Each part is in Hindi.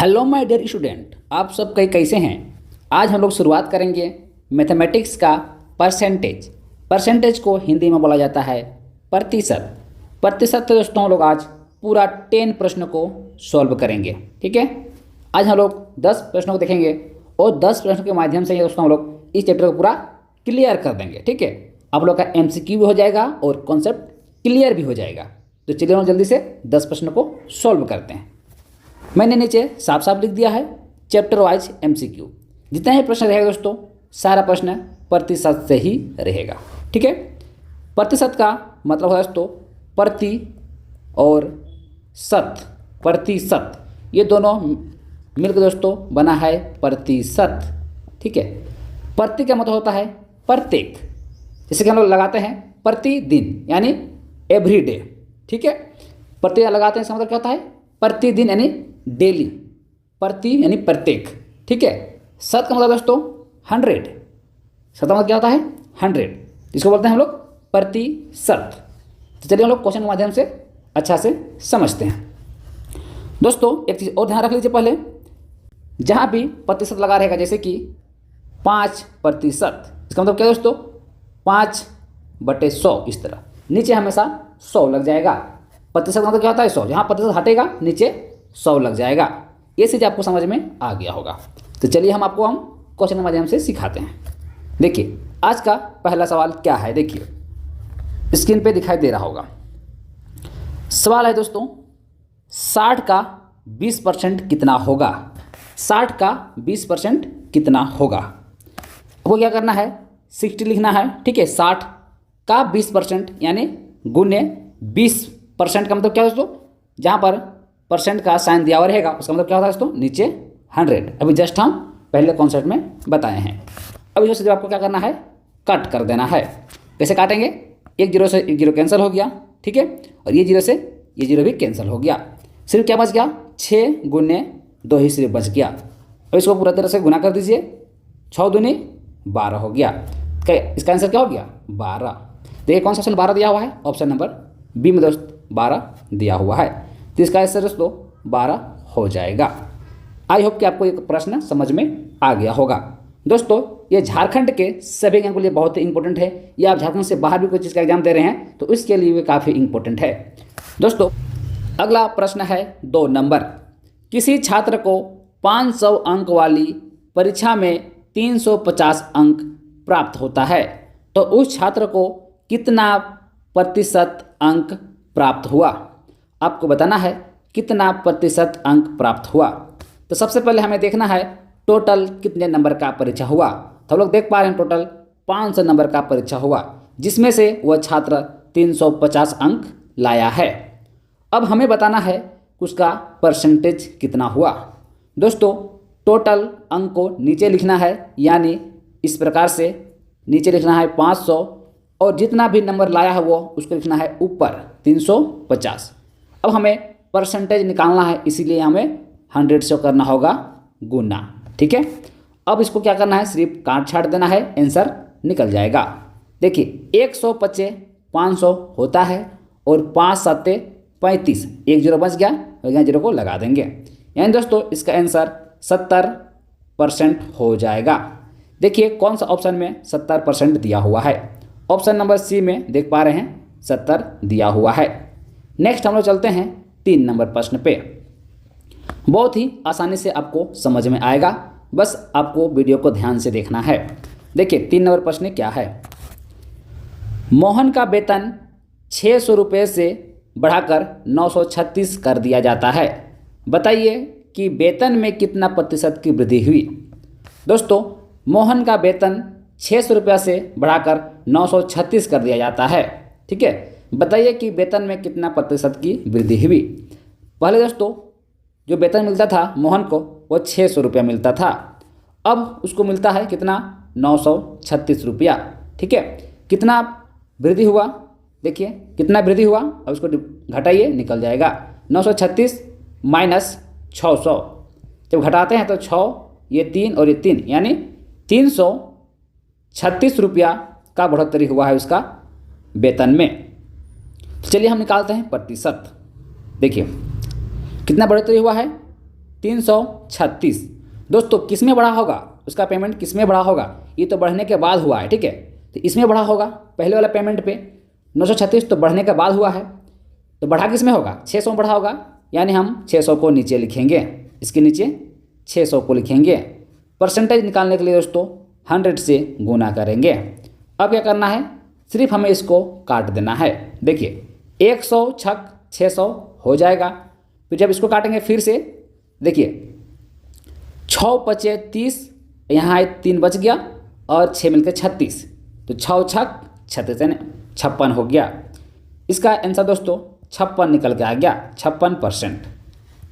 हेलो माय डियर स्टूडेंट, आप सब कैसे हैं। आज हम लोग शुरुआत करेंगे मैथमेटिक्स का परसेंटेज। परसेंटेज को हिंदी में बोला जाता है प्रतिशत। प्रतिशत तो दोस्तों हम लोग आज पूरा 10 प्रश्न को सॉल्व करेंगे। ठीक है, आज हम लोग 10 प्रश्नों को देखेंगे और 10 प्रश्नों के माध्यम से दोस्तों हम लोग इस चैप्टर को पूरा क्लियर कर देंगे। ठीक है, आप लोग का MCQ भी हो जाएगा और कॉन्सेप्ट क्लियर भी हो जाएगा। तो चलिए हम जल्दी से 10 प्रश्न को सॉल्व करते हैं। मैंने नीचे साफ साफ लिख दिया है चैप्टर वाइज MCQ। जितना ही प्रश्न रहेगा दोस्तों, सारा प्रश्न प्रतिशत से ही रहेगा। ठीक है, प्रतिशत का मतलब है दोस्तों प्रति और शत। प्रतिशत ये दोनों मिलकर दोस्तों बना है प्रतिशत। ठीक है, प्रति का मतलब होता है प्रत्येक, जैसे कि हम लोग लगाते हैं प्रतिदिन यानी एवरीडे। ठीक है, प्रति लगाते हैं, इसका मतलब क्या होता है प्रतिदिन यानी डेली। प्रति यानी प्रत्येक। ठीक है, शत का मतलब दोस्तों 100। शत का मतलब क्या होता है 100, इसको बोलते हैं हम लोग प्रतिशत। तो चलिए हम लोग क्वेश्चन के माध्यम से अच्छा से समझते हैं। दोस्तों एक चीज़ और ध्यान रख लीजिए, पहले जहाँ भी प्रतिशत लगा रहेगा, जैसे कि 5%, इसका मतलब क्या है दोस्तों 5/100, इस तरह नीचे हमेशा 100 लग जाएगा। प्रतिशत का मतलब क्या होता है 100, जहाँ प्रतिशत हटेगा नीचे 100 लग जाएगा। ये चीज़ आपको समझ में आ गया होगा। तो चलिए हम क्वेश्चन के माध्यम से सिखाते हैं। देखिए आज का पहला सवाल क्या है, देखिए स्क्रीन पे दिखाई दे रहा होगा। सवाल है दोस्तों 60 का 20% कितना होगा। 60 का 20% कितना होगा। आपको क्या करना है 60 लिखना है। ठीक है, 60 का 20% यानी गुने 20% का मतलब क्या है दोस्तों, जहाँ पर परसेंट का साइन दिया हुआ रहेगा उसका मतलब क्या होता है दोस्तों नीचे 100। अभी जस्ट हम पहले कॉन्सेप्ट में बताए हैं। अब इसमें से आपको क्या करना है कट कर देना है। कैसे काटेंगे, एक जीरो से एक जीरो कैंसिल हो गया। ठीक है, और ये जीरो से ये जीरो भी कैंसिल हो गया। सिर्फ क्या बच गया 6 गुने 2 ही सिर्फ बच गया। अब इसको पूरा तरह से गुना कर दीजिए, 6 दूनी 12 हो गया। इसका आंसर क्या हो गया 12। देखिए कौन सा ऑप्शन 12 दिया हुआ है, ऑप्शन नंबर बी में दोस्त 12 दिया हुआ है। तो इसका आंसर दोस्तों 12 हो जाएगा। आई होप कि आपको ये प्रश्न समझ में आ गया होगा। दोस्तों ये झारखंड के सभी एग्जाम के लिए बहुत ही इंपॉर्टेंट है। ये आप झारखंड से बाहर भी कोई चीज़ का एग्जाम दे रहे हैं तो इसके लिए भी काफ़ी इंपॉर्टेंट है। दोस्तों अगला प्रश्न है 2 नंबर। किसी छात्र को 500 अंक वाली परीक्षा में 350 अंक प्राप्त होता है तो उस छात्र को कितना प्रतिशत अंक प्राप्त हुआ। आपको बताना है कितना प्रतिशत अंक प्राप्त हुआ। तो सबसे पहले हमें देखना है टोटल कितने नंबर का परीक्षा हुआ। तो हम लोग देख पा रहे हैं टोटल 500 नंबर का परीक्षा हुआ, जिसमें से वह छात्र 350 अंक लाया है। अब हमें बताना है उसका परसेंटेज कितना हुआ। दोस्तों टोटल अंक को नीचे लिखना है, यानी इस प्रकार से नीचे लिखना है 500 और जितना भी नंबर लाया है वो उसको लिखना है ऊपर 350। अब हमें परसेंटेज निकालना है, इसीलिए हमें 100 से करना होगा गुना। ठीक है, अब इसको क्या करना है सिर्फ काट छाट देना है, आंसर निकल जाएगा। देखिए 100 पचे 500 होता है और 5 सत्ते 35, एक जीरो बच गया और यहाँ जीरो को लगा देंगे, यानी दोस्तों इसका आंसर 70% हो जाएगा। देखिए कौन सा ऑप्शन में 70% दिया हुआ है, ऑप्शन नंबर सी में देख पा रहे हैं 70 दिया हुआ है। नेक्स्ट हम लोग चलते हैं 3 नंबर प्रश्न पे। बहुत ही आसानी से आपको समझ में आएगा, बस आपको वीडियो को ध्यान से देखना है। देखिए 3 नंबर प्रश्न क्या है। मोहन का वेतन 600 रुपये से बढ़ाकर 936 कर दिया जाता है, बताइए कि वेतन में कितना प्रतिशत की वृद्धि हुई। दोस्तों मोहन का वेतन 600 रुपया से बढ़ाकर 936 कर दिया जाता है। ठीक है, बताइए कि वेतन में कितना प्रतिशत की वृद्धि हुई। पहले दोस्तों जो वेतन मिलता था मोहन को वो 600 रुपया मिलता था, अब उसको मिलता है कितना 936 रुपया। ठीक है, कितना वृद्धि हुआ, देखिए कितना वृद्धि हुआ, अब उसको घटाइए निकल जाएगा 936 माइनस 600। जब घटाते हैं तो 6 ये 3 और ये 3 यानी 336 रुपया का बढ़ोतरी हुआ है उसका वेतन में। चलिए हम निकालते हैं प्रतिशत। देखिए कितना बढ़ोतरी हुआ है 336। दोस्तों किस में बढ़ा होगा, उसका पेमेंट किस में बढ़ा होगा, ये तो बढ़ने के बाद हुआ है, ठीक है। तो इसमें बढ़ा होगा पहले वाला पेमेंट पे 936, तो बढ़ने के बाद हुआ है, तो बढ़ा किस में होगा, 600 में बढ़ा होगा। यानी हम 600 को नीचे लिखेंगे, इसके नीचे 600 को लिखेंगे। परसेंटेज निकालने के लिए दोस्तों 100 से गुना करेंगे। अब क्या करना है, सिर्फ हमें इसको काट देना है। देखिए 100 छक 600 हो जाएगा। फिर जब इसको काटेंगे फिर से, देखिए 6 पचे 30, यहाँ 3 बच गया और 6 मिलकर 36, तो 6 छक 36 यानी 56 हो गया। इसका आंसर दोस्तों 56 निकल के आ गया, 56%।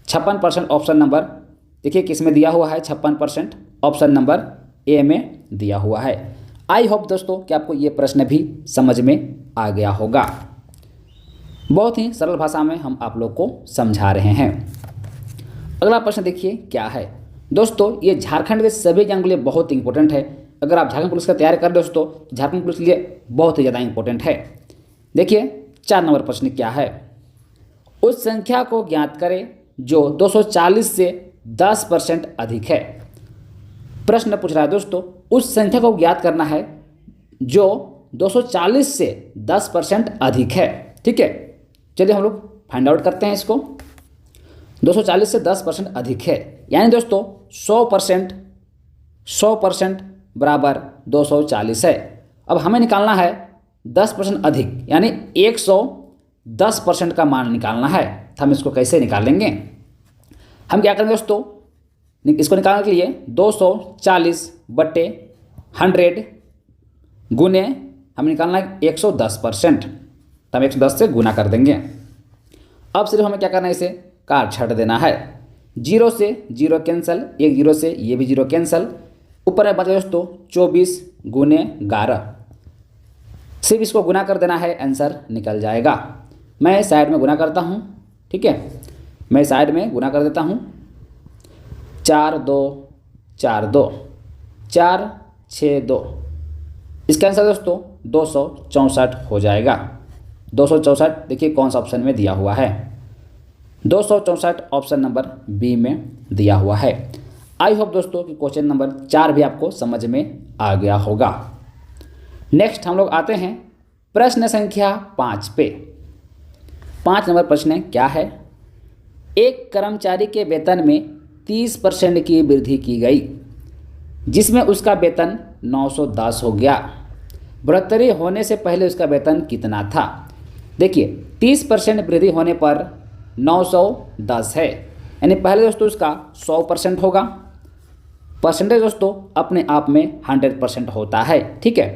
56% ऑप्शन नंबर, देखिए किस में दिया हुआ है, 56% ऑप्शन नंबर ए में दिया हुआ है। आई होप दोस्तों कि आपको ये प्रश्न भी समझ में आ गया होगा। बहुत ही सरल भाषा में हम आप लोग को समझा रहे हैं। अगला प्रश्न देखिए क्या है दोस्तों, ये झारखंड के सभी एग्जाम के लिए बहुत इंपॉर्टेंट है। अगर आप झारखंड पुलिस का तैयारी कर दोस्तों, झारखंड पुलिस के लिए बहुत ही ज़्यादा इंपॉर्टेंट है। देखिए 4 नंबर प्रश्न क्या है, उस संख्या को ज्ञात करें जो 240 से 10% अधिक है। प्रश्न पूछ रहा है दोस्तों, उस संख्या को ज्ञात करना है जो 240 से 10% अधिक है, ठीक है। चलिए हम लोग फाइंड आउट करते हैं इसको। 240 से 10% अधिक है, यानी दोस्तों 100% बराबर 240 है। अब हमें निकालना है 10% अधिक, यानी 110% का मान निकालना है। तो हम इसको कैसे निकालेंगे, हम क्या करेंगे दोस्तों, इसको निकालने के लिए 240 बट्टे 100 गुने हमें निकालना है 110%, तो हम 110 से गुना कर देंगे। अब सिर्फ हमें क्या करना है, इसे काट छाट देना है। 0 से 0 कैंसिल, 1 0 से ये भी 0 कैंसिल, ऊपर में बचा दोस्तों 24 गुने 11, सिर्फ इसको गुना कर देना है, आंसर निकल जाएगा। मैं साइड में गुना करता हूँ, ठीक है, मैं साइड में गुना कर देता हूँ। 4 2 4 2 4 6 2, इसका आंसर दोस्तों 264 हो जाएगा। 264 देखिए कौन सा ऑप्शन में दिया हुआ है, 264 ऑप्शन नंबर बी में दिया हुआ है। आई होप दोस्तों कि क्वेश्चन नंबर 4 भी आपको समझ में आ गया होगा। नेक्स्ट हम लोग आते हैं प्रश्न संख्या 5 पे। 5 नंबर प्रश्न क्या है, एक कर्मचारी के वेतन में 30% की वृद्धि की गई, जिसमें उसका वेतन 910 हो गया। बढ़ोतरी होने से पहले उसका वेतन कितना था। देखिए 30% वृद्धि होने पर 910 है, यानी पहले दोस्तों उसका 100% होगा। परसेंटेज दोस्तों अपने आप में 100% होता है, ठीक है।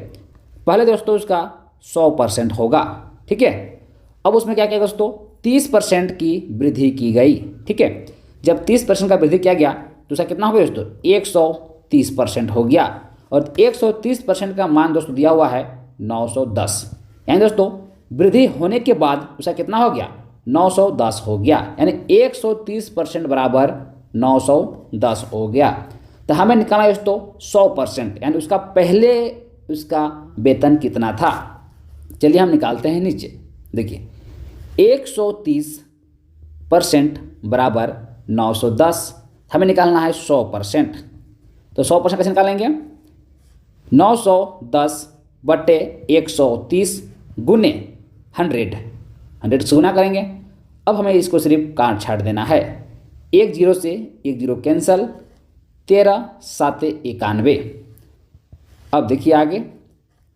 पहले दोस्तों उसका 100% होगा, ठीक है। अब उसमें क्या किया दोस्तों, 30% की वृद्धि की गई, ठीक है। जब 30% का वृद्धि किया गया तो उसका कितना हो गया दोस्तों, 130% हो गया। और 130% का मान दोस्तों दिया हुआ है 910, यानी दोस्तों वृद्धि होने के बाद उसका कितना हो गया, 910 हो गया, यानी 130% बराबर 910 हो गया। तो हमें निकालना है दोस्तों 100%, यानी उसका पहले उसका वेतन कितना था। चलिए हम निकालते हैं नीचे। देखिए 130% बराबर 910, हमें निकालना है 100%। तो 100% कैसे निकालेंगे, 910 बटे 130 गुने 100 से गुना करेंगे। अब हमें इसको सिर्फ काट छाट देना है। 1 0 से 1 0 कैंसिल, 13 7 91। अब देखिए आगे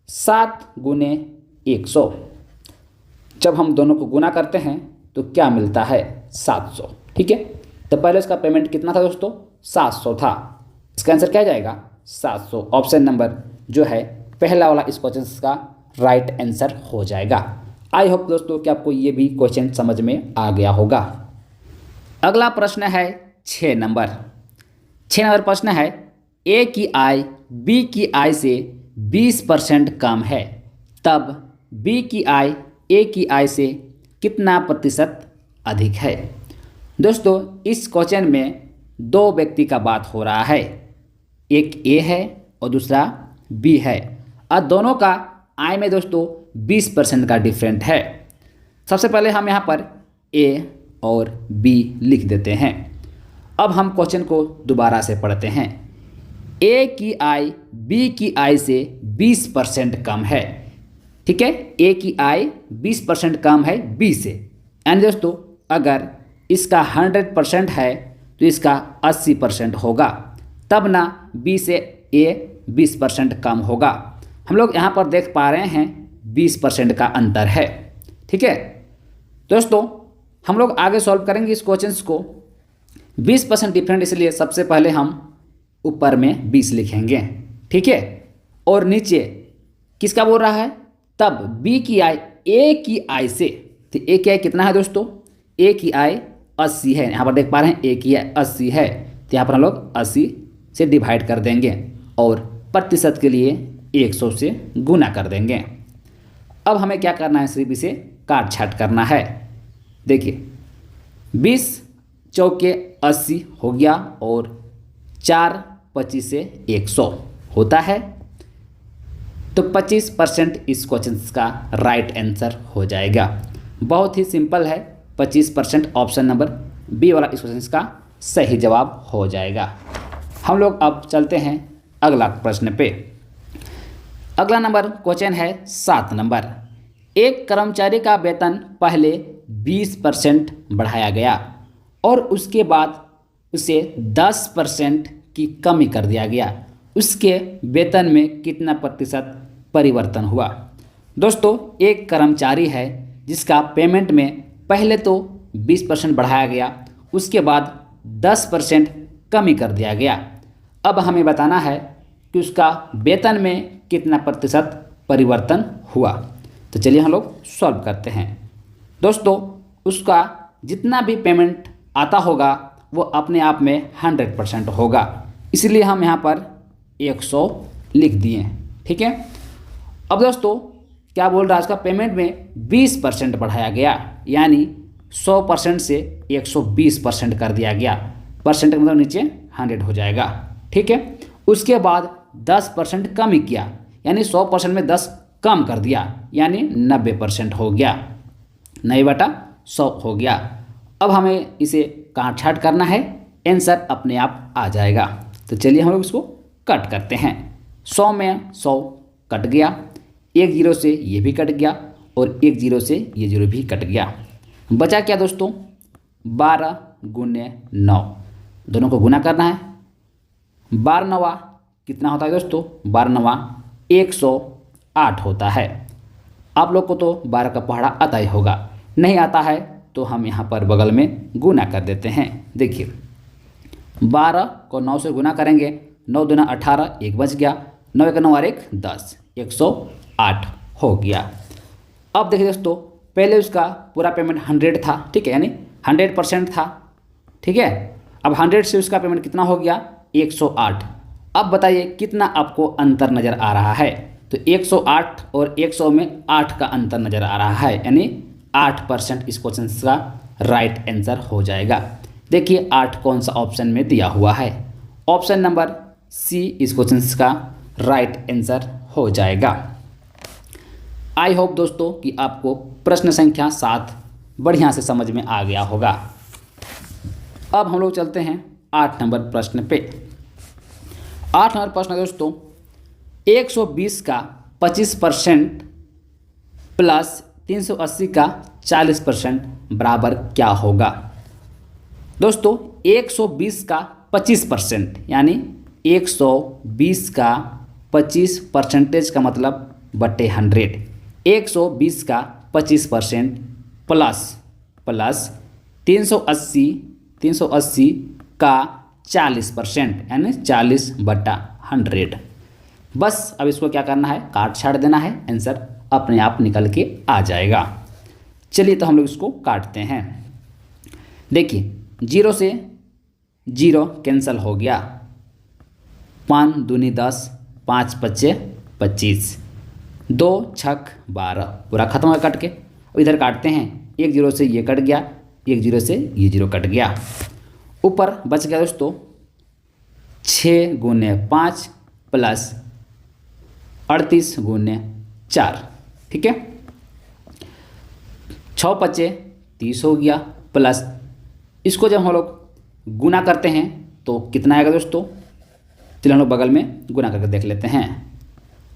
7 गुने 100, जब हम दोनों को गुना करते हैं तो क्या मिलता है, 700, ठीक है। तो पहले इसका पेमेंट कितना था दोस्तों, 700 था। इसका आंसर क्या जाएगा, 700। ऑप्शन नंबर जो है पहला वाला इस क्वेश्चन का राइट आंसर हो जाएगा। आई होप दोस्तों कि आपको ये भी क्वेश्चन समझ में आ गया होगा। अगला प्रश्न है 6 नंबर। 6 नंबर प्रश्न है, ए की आय बी की आय से 20% कम है, तब बी की आय ए की आय से कितना प्रतिशत अधिक है। दोस्तों इस क्वेश्चन में 2 व्यक्ति का बात हो रहा है, एक ए है और दूसरा बी है, और दोनों का आय में दोस्तों 20% का डिफरेंट है। सबसे पहले हम यहाँ पर ए और बी लिख देते हैं। अब हम क्वेश्चन को दोबारा से पढ़ते हैं। ए की आय बी की आय से 20% कम है। ठीक है, ए की आय 20% कम है बी से। यानी दोस्तों अगर इसका 100% है तो इसका 80% होगा, तब ना बी से ए 20% कम होगा। हम लोग यहाँ पर देख पा रहे हैं 20% का अंतर है। ठीक है दोस्तों, हम लोग आगे सॉल्व करेंगे इस क्वेश्चंस को। 20% डिफरेंट, इसलिए सबसे पहले हम ऊपर में 20 लिखेंगे। ठीक है, और नीचे किसका बोल रहा है, तब बी की आय ए की आय से, तो ए की आय कितना है दोस्तों, ए की आय 80 है। यहाँ पर देख पा रहे हैं ए की आय 80 है, तो यहाँ पर हम लोग 80 से डिवाइड कर देंगे और प्रतिशत के लिए 100 से गुना कर देंगे। अब हमें क्या करना है, सिर्फ इसे काट छाट करना है। देखिए 20 चौके 80 हो गया और 4 25 से 100 होता है, तो 25% इस क्वेश्चन का राइट आंसर हो जाएगा। बहुत ही सिंपल है, 25% ऑप्शन नंबर बी वाला इस क्वेश्चन का सही जवाब हो जाएगा। हम लोग अब चलते हैं अगला प्रश्न पे। अगला नंबर क्वेश्चन है 7 नंबर। एक कर्मचारी का वेतन पहले 20% बढ़ाया गया और उसके बाद उसे 10% की कमी कर दिया गया। उसके वेतन में कितना प्रतिशत परिवर्तन हुआ। दोस्तों एक कर्मचारी है जिसका पेमेंट में पहले तो 20% बढ़ाया गया, उसके बाद 10% कमी कर दिया गया। अब हमें बताना है कि उसका वेतन में कितना प्रतिशत परिवर्तन हुआ। तो चलिए हम लोग सॉल्व करते हैं। दोस्तों उसका जितना भी पेमेंट आता होगा वो अपने आप में 100% होगा, इसलिए हम यहाँ पर 100 लिख दिए। ठीक है, अब दोस्तों क्या बोल रहा है, उसका पेमेंट में 20% बढ़ाया गया, यानी 100% से 120% कर दिया गया। परसेंट का मतलब नीचे 100 हो जाएगा। ठीक है, उसके बाद 10% कमी किया, यानी 100% में 10 कम कर दिया, यानी 90% हो गया। 90/100 हो गया। अब हमें इसे काट छाट करना है, आंसर अपने आप आ जाएगा। तो चलिए हम लोग इसको कट करते हैं। 100 में 100 कट गया, एक जीरो से ये भी कट गया और एक जीरो से ये जीरो भी कट गया। बचा क्या दोस्तों, 12 गुने 9, दोनों को गुना करना है। 12 नवा कितना होता है दोस्तों, 12 नवा 108 होता है। आप लोग को तो 12 का पहाड़ा आता ही होगा, नहीं आता है तो हम यहाँ पर बगल में गुना कर देते हैं। देखिए 12 को 9 से गुना करेंगे, 9 दूना 18, एक बच गया, 9 एक 9 और 1 10, 108 हो गया। अब देखिए दोस्तों पहले उसका पूरा पेमेंट 100 था, ठीक है, यानी 100% था। ठीक है, अब 100 से उसका पेमेंट कितना हो गया, 108। अब बताइए कितना आपको अंतर नज़र आ रहा है। तो 108 और 100 में 8 का अंतर नज़र आ रहा है, यानी 8% इस क्वेश्चन का राइट आंसर हो जाएगा। देखिए 8 कौन सा ऑप्शन में दिया हुआ है, ऑप्शन नंबर सी इस क्वेश्चन का राइट आंसर हो जाएगा। आई होप दोस्तों कि आपको प्रश्न संख्या 7 बढ़िया से समझ में आ गया होगा। अब हम लोग चलते हैं 8 नंबर प्रश्न पे। 8 नंबर प्रश्न दोस्तों, 120 का 25% प्लस 380 का 40% बराबर क्या होगा। दोस्तों 120 का 25%, यानी 120 का 25% का मतलब बटे 100। 120 का 25% प्लस 380 का 40%, यानी 40/100। बस अब इसको क्या करना है, काट छाट देना है, आंसर अपने आप निकल के आ जाएगा। चलिए तो हम लोग इसको काटते हैं। देखिए 0 से 0 कैंसिल हो गया, 5 दूनी 10, 5 पच्चे 25, 2 छक 12, पूरा खत्म हो कट के। अब इधर काटते हैं, 1 0 से ये कट गया, 1 0 से ये 0 कट गया। ऊपर बच गया दोस्तों 6 गुने 5 प्लस 38 गुने 4। ठीक है, 6 पच्चे 30 हो गया, प्लस इसको जब हम लोग गुना करते हैं तो कितना आएगा दोस्तों, चलिए हम लोग बगल में गुना करके देख लेते हैं।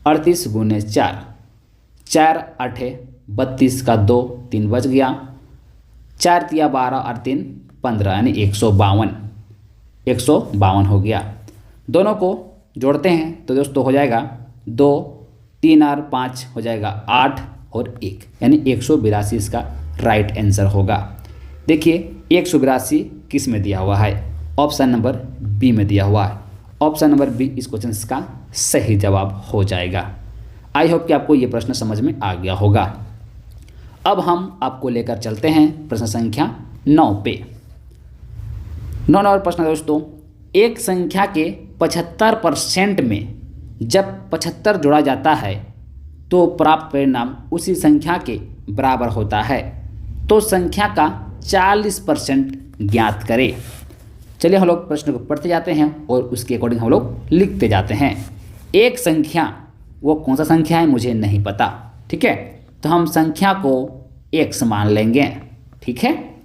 38 गुने 4, 4 8 32 का 2, 3 बच गया, 4 तिया 12 और 3 15 यानी 152 हो गया। दोनों को जोड़ते हैं तो दोस्तों हो जाएगा 2 3 और 5 हो जाएगा 8 और 1 यानी 182 इसका राइट आंसर होगा। देखिए 182 किस में दिया हुआ है, ऑप्शन नंबर बी में दिया हुआ है। ऑप्शन नंबर बी इस क्वेश्चन का सही जवाब हो जाएगा। आई होप कि आपको ये प्रश्न समझ में आ गया होगा। अब हम आपको लेकर चलते हैं प्रश्न संख्या 9 पे। 9 नंबर प्रश्न दोस्तों, एक संख्या के 75% में जब 75 जोड़ा जाता है तो प्राप्त परिणाम उसी संख्या के बराबर होता है, तो संख्या का 40% ज्ञात करें। चलिए हम लोग प्रश्न को पढ़ते जाते हैं और उसके अकॉर्डिंग हम लोग लिखते जाते हैं। एक संख्या, वो कौन सा संख्या है मुझे नहीं पता, ठीक है, तो हम संख्या को x मान लेंगे, ठीक है।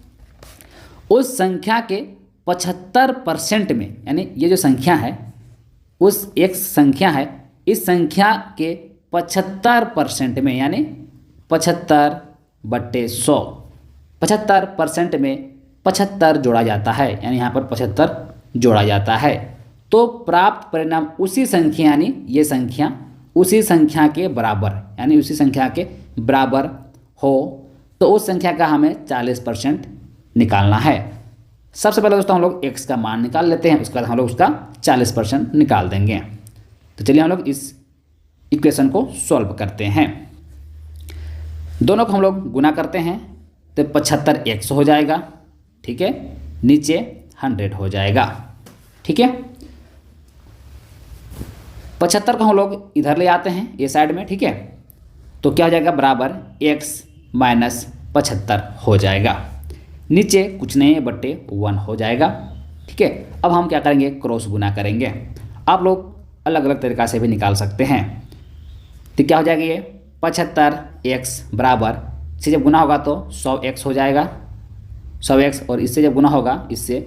उस संख्या के 75% में, यानी ये जो संख्या है उस एक संख्या है, इस संख्या के 75% में यानी 75/100, 75% में 75 जोड़ा जाता है, यानी यहाँ पर 75 जोड़ा जाता है, तो प्राप्त परिणाम उसी संख्या यानी ये संख्या उसी संख्या के बराबर, यानी उसी संख्या के बराबर हो, तो उस संख्या का हमें 40% निकालना है। सबसे पहले दोस्तों हम लोग x का मान निकाल लेते हैं, उसके बाद हम लोग उसका 40% निकाल देंगे। तो चलिए हम लोग इस इक्वेशन को सॉल्व करते हैं। दोनों को हम लोग गुना करते हैं तो 75x हो जाएगा, ठीक है, नीचे 100 हो जाएगा, ठीक है। 75 को हम लोग इधर ले आते हैं ये साइड में, ठीक है, तो क्या हो जाएगा बराबर x माइनस 75 हो जाएगा, नीचे कुछ नहीं है बट्टे 1 हो जाएगा, ठीक है। अब हम क्या करेंगे, क्रॉस गुना करेंगे। आप लोग अलग अलग तरीक़ा से भी निकाल सकते हैं। तो क्या हो जाएगा, ये 75x बराबर से जब गुना होगा तो 100x हो जाएगा, 100x, और इससे जब गुना होगा इससे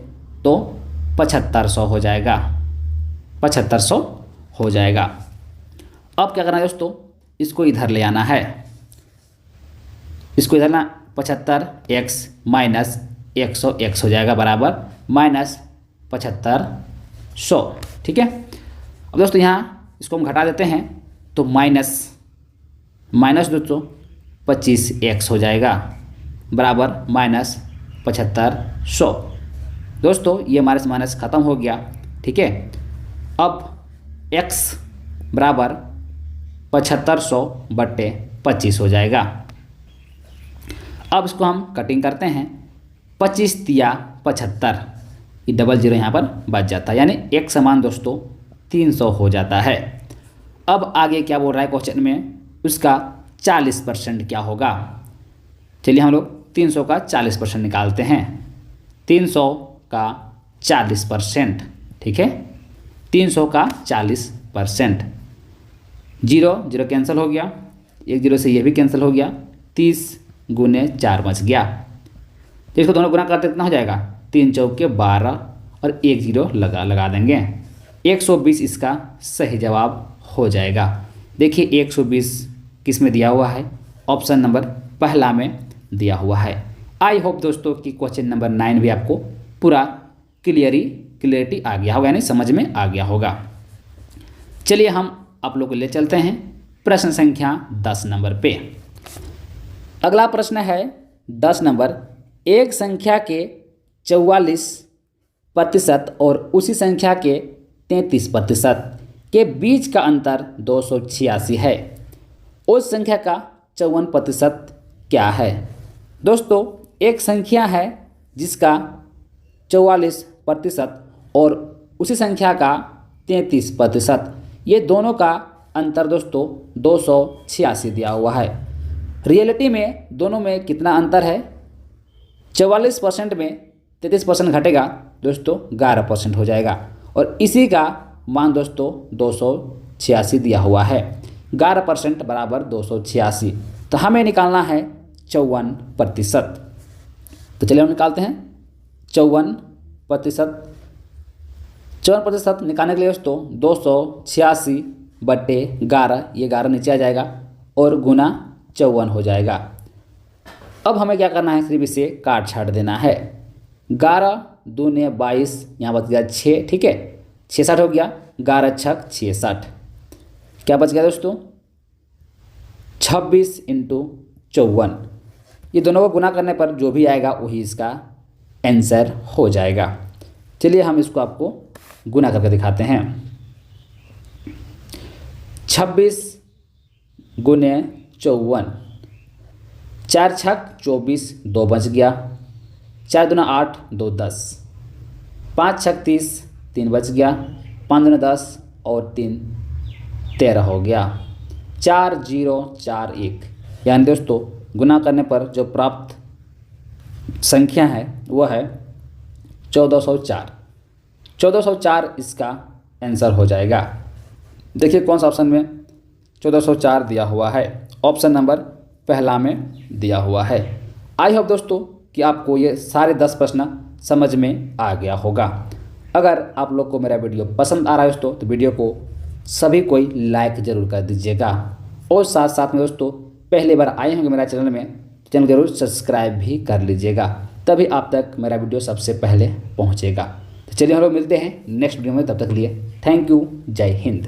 तो 7500 हो जाएगा, 7500 हो जाएगा। अब क्या करना है दोस्तों, इसको इधर ले आना है, इसको इधर ना 75x माइनस 100x हो जाएगा बराबर माइनस 7500, ठीक है। अब दोस्तों यहाँ इसको हम घटा देते हैं तो माइनस दोस्तों 25x हो जाएगा बराबर माइनस 7500। दोस्तों ये माइनस माइनस ख़त्म हो गया, ठीक है। अब x बराबर 7500/25 हो जाएगा। अब इसको हम कटिंग करते हैं, 25 तिया 75, ये डबल जीरो यहाँ पर बच जाता है, यानी एक समान दोस्तों 300 हो जाता है। अब आगे क्या बोल रहा है क्वेश्चन में, उसका 40% क्या होगा। चलिए हम लोग 300 का 40% निकालते हैं। 300 का 40%, ठीक है, 300 का 40%, 0 0 कैंसिल हो गया, 1 0 से ये भी कैंसिल हो गया, 30 गुने 4 बच गया। तो इसको दोनों गुना करते कितना हो जाएगा, 3 चौके 12 और 1 0 लगा देंगे, 120 इसका सही जवाब हो जाएगा। देखिए 120 किस में दिया हुआ है, ऑप्शन नंबर पहला में दिया हुआ है। आई होप दोस्तों कि क्वेश्चन नंबर 9 भी आपको पूरा क्लियरिटी आ गया होगा, यानी समझ में आ गया होगा। चलिए हम आप लोग को ले चलते हैं प्रश्न संख्या 10 नंबर पे। अगला प्रश्न है 10 नंबर, एक संख्या के 44% और उसी संख्या के 33% के बीच का अंतर 286 है, उस संख्या का 54% क्या है। दोस्तों एक संख्या है जिसका 44% और उसी संख्या का 33%, ये दोनों का अंतर दोस्तों 286 दिया हुआ है। रियलिटी में दोनों में कितना अंतर है, 44% में 33% घटेगा दोस्तों 11% हो जाएगा, और इसी का मान दोस्तों 286 दिया हुआ है। 11% बराबर 286, तो हमें निकालना है 54%। तो चलिए हम निकालते हैं 54 प्रतिशत 54% निकालने के लिए दोस्तों 286/11, ये 11 नीचे आ जाएगा और गुना 54 हो जाएगा। अब हमें क्या करना है, सिर्फ इसे काट छाट देना है। 11 दूने 22, यहाँ बच गया 6, ठीक है, 66 हो गया, 11 छक 66, क्या बच गया दोस्तों 26 × 54। ये दोनों को गुना करने पर जो भी आएगा वही इसका आंसर हो जाएगा। चलिए हम इसको आपको गुना करके दिखाते हैं। 26 × 54, 4 छक 24, 2 बच गया, 4 दूना 8, 2 10, 5 छक 30, 3 बच गया, 5 दूना 10 और 3 13 हो गया, 4 0 4 1। यानी दोस्तों गुना करने पर जो प्राप्त संख्या है वह है 1404। 1404 इसका आंसर हो जाएगा। देखिए कौन सा ऑप्शन में 1404 दिया हुआ है, ऑप्शन नंबर पहला में दिया हुआ है। आई होप दोस्तों कि आपको ये सारे 10 प्रश्न समझ में आ गया होगा। अगर आप लोग को मेरा वीडियो पसंद आ रहा है दोस्तों तो वीडियो को सभी कोई लाइक ज़रूर कर दीजिएगा और साथ साथ में दोस्तों पहली बार आए होंगे मेरा चैनल में, चैनल जरूर सब्सक्राइब भी कर लीजिएगा, तभी आप तक मेरा वीडियो सबसे पहले पहुंचेगा। तो चलिए हम लोग मिलते हैं नेक्स्ट वीडियो में, तब तक लिए थैंक यू, जय हिंद।